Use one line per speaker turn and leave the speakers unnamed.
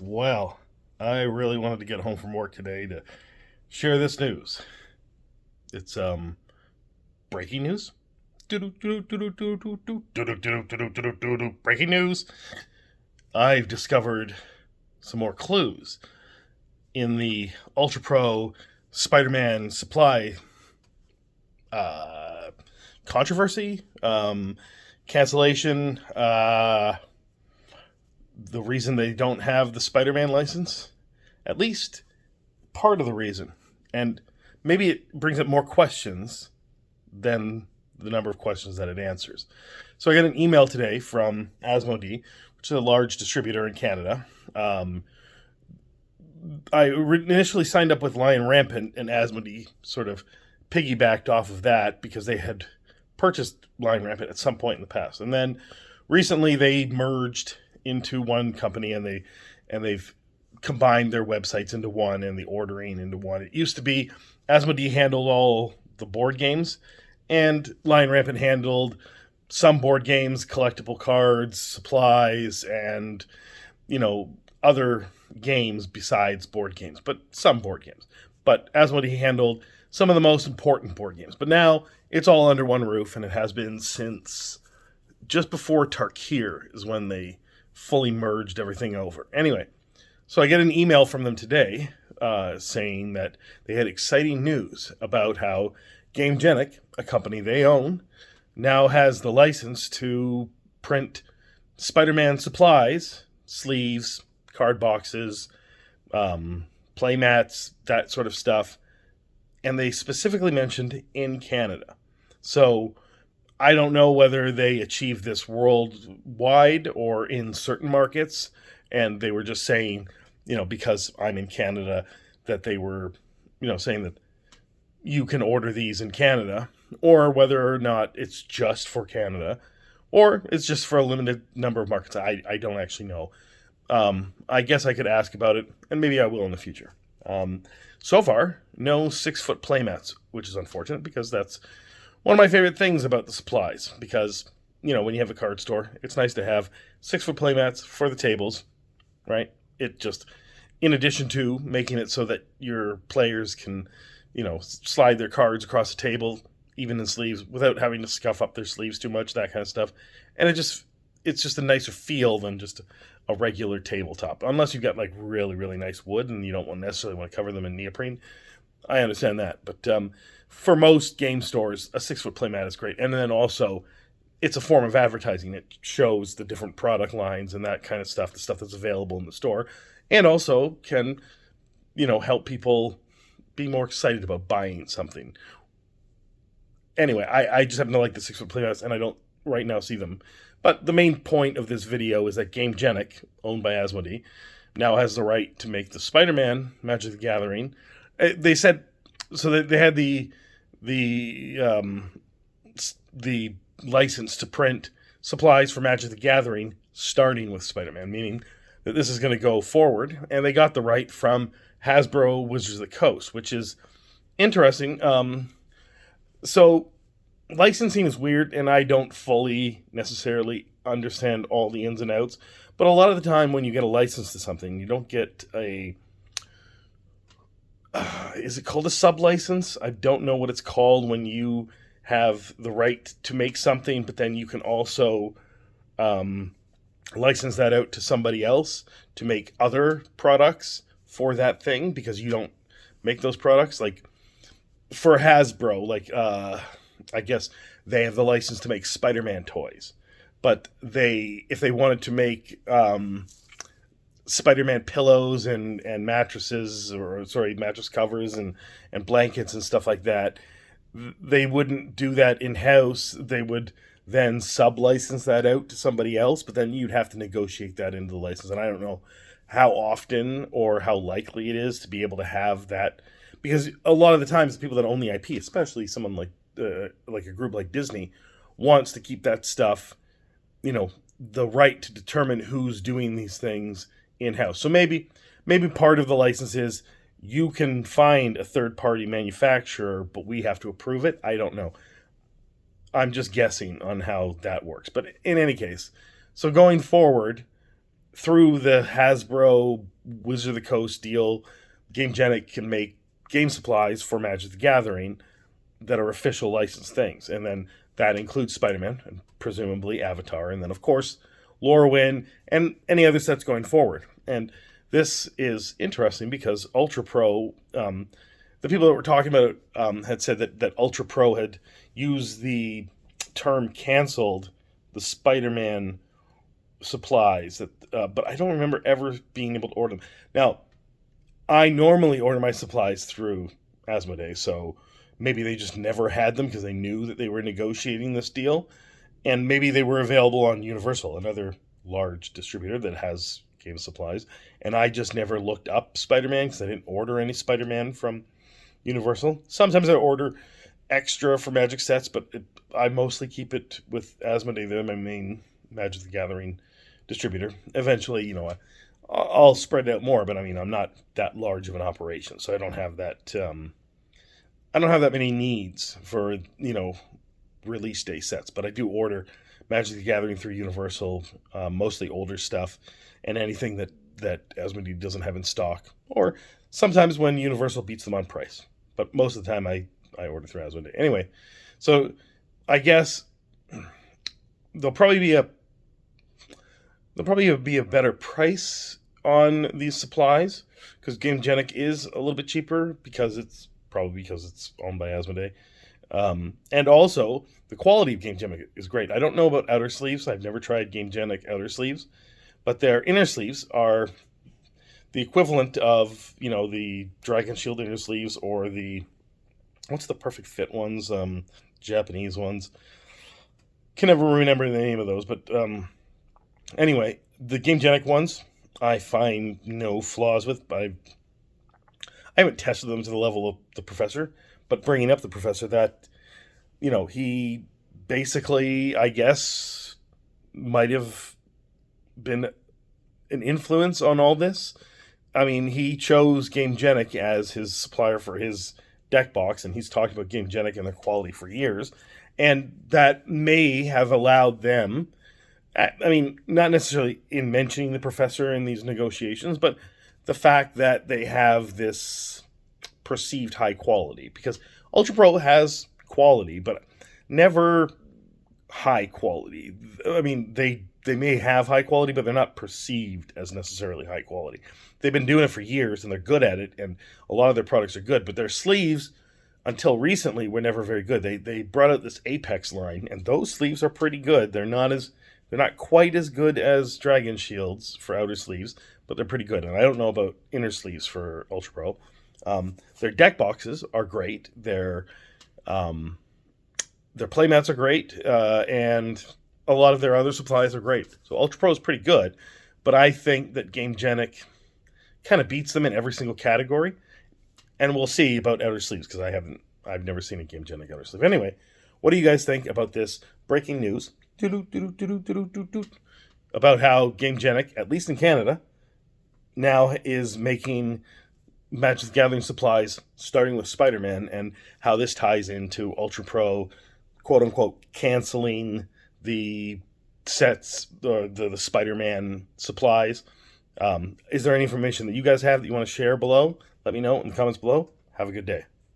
Well, I really wanted to get home from work today to share this news. It's breaking news. Breaking news. I've discovered some more clues in the Ultra Pro Spider-Man supply uh, controversy, cancellation. The reason they don't have the Spider-Man license, at least part of the reason, and maybe it brings up more questions than the number of questions that it answers. So I got an email today from Asmodee, which is a large distributor in Canada. I initially signed up with Lion Rampant, and Asmodee sort of piggybacked off of that because they had purchased Lion Rampant at some point in the past, and then recently they merged into one company, and they've combined their websites into one and the ordering into one. It used to be Asmodee handled all the board games, and Lion Rampant handled some board games, collectible cards, supplies, and other games besides board games, but some board games. But Asmodee handled some of the most important board games. But now it's all under one roof, and it has been since just before Tarkir is when they fully merged everything over. Anyway, so I get an email from them today saying that they had exciting news about how Gamegenic, a company they own, now has the license to print Spider-Man supplies, sleeves, card boxes, play mats, that sort of stuff. And they specifically mentioned in Canada. So I don't know whether they achieved this worldwide or in certain markets. And they were just saying, because I'm in Canada, that they were, saying that you can order these in Canada, or whether or not it's just for Canada, or it's just for a limited number of markets. I don't actually know. I guess I could ask about it, and maybe I will in the future. So far, no 6-foot playmats, which is unfortunate because that's one of my favorite things about the supplies. Because, when you have a card store, it's nice to have 6-foot playmats for the tables, right? It just, in addition to making it so that your players can, slide their cards across the table, even in sleeves, without having to scuff up their sleeves too much, that kind of stuff. And it's just a nicer feel than just a regular tabletop. Unless you've got like really, really nice wood and you don't necessarily want to cover them in neoprene. I understand that. But for most game stores, a 6-foot playmat is great. And then also, it's a form of advertising. It shows the different product lines and that kind of stuff, the stuff that's available in the store. And also can, help people be more excited about buying something. Anyway, I just happen to like the 6-foot playmats, and I don't right now see them. But the main point of this video is that Gamegenic, owned by Asmodee, now has the right to make the Spider-Man Magic the Gathering. They said so that they had the license to print supplies for Magic the Gathering, starting with Spider-Man, meaning that this is going to go forward. And they got the right from Hasbro Wizards of the Coast, which is interesting. So licensing is weird, and I don't fully necessarily understand all the ins and outs. But a lot of the time when you get a license to something, you don't get a... is it called a sub-license? I don't know what it's called when you have the right to make something, but then you can also license that out to somebody else to make other products for that thing because you don't make those products. Like, for Hasbro, I guess they have the license to make Spider-Man toys. But if they wanted to make Spider-Man pillows and mattresses, mattress covers and blankets and stuff like that, they wouldn't do that in-house. They would then sub-license that out to somebody else, but then you'd have to negotiate that into the license. And I don't know how often or how likely it is to be able to have that, because a lot of the times the people that own the IP, especially someone like a group like Disney, wants to keep that stuff, the right to determine who's doing these things in-house. So maybe part of the license is you can find a third-party manufacturer, but we have to approve it. I don't know. I'm just guessing on how that works. But in any case, so going forward, through the Hasbro Wizard of the Coast deal, Gamegenic can make game supplies for Magic the Gathering that are official licensed things. And then that includes Spider-Man and presumably Avatar. And then, of course, Lorwyn and any other sets going forward. And this is interesting because Ultra Pro, the people that were talking about it had said that Ultra Pro had used the term canceled the Spider-Man supplies, but I don't remember ever being able to order them. Now, I normally order my supplies through Asmodee, so maybe they just never had them because they knew that they were negotiating this deal, and maybe they were available on Universal, another large distributor that has game supplies, and I just never looked up Spider-Man because I didn't order any Spider-Man from Universal. Sometimes I order extra for Magic sets, but I mostly keep it with Asmodee. They're my main Magic the Gathering distributor. Eventually, I'll spread it out more, but I mean, I'm not that large of an operation, so I don't have that. I don't have that many needs for release day sets, but I do order Magic the Gathering through Universal, mostly older stuff, and anything that Asmodee doesn't have in stock, or sometimes when Universal beats them on price. But most of the time, I order through Asmodee. Anyway, so I guess there'll probably be a better price on these supplies because Gamegenic is a little bit cheaper because it's owned by Asmodee. And also, the quality of Gamegenic is great. I don't know about outer sleeves. I've never tried Gamegenic outer sleeves, but their inner sleeves are the equivalent of, the Dragon Shield inner sleeves or what's the Perfect Fit ones? Japanese ones. Can never remember the name of those, but anyway, the Gamegenic ones, I find no flaws with. I haven't tested them to the level of the Professor, but bringing up the Professor, that, he basically, I guess, might have been an influence on all this. I mean, he chose Gamegenic as his supplier for his deck box, and he's talked about Gamegenic and their quality for years, and that may have allowed them, I mean, not necessarily in mentioning the Professor in these negotiations, but the fact that they have this perceived high quality, because Ultra Pro has quality, but never high quality. I mean, they may have high quality, but they're not perceived as necessarily high quality. They've been doing it for years, and they're good at it, and a lot of their products are good, but their sleeves, until recently, were never very good. They brought out this Apex line, and those sleeves are pretty good. They're not quite as good as Dragon Shields for outer sleeves, but they're pretty good. And I don't know about inner sleeves for Ultra Pro. Their deck boxes are great. Their playmats are great, and a lot of their other supplies are great. So Ultra Pro is pretty good, but I think that Gamegenic kind of beats them in every single category. And we'll see about outer sleeves because I've never seen a Gamegenic outer sleeve. Anyway, what do you guys think about this breaking news about how Gamegenic, at least in Canada, now is making Magic the Gathering supplies, starting with Spider-Man, and how this ties into Ultra Pro, quote-unquote, canceling the sets, the Spider-Man supplies. Is there any information that you guys have that you want to share below? Let me know in the comments below. Have a good day.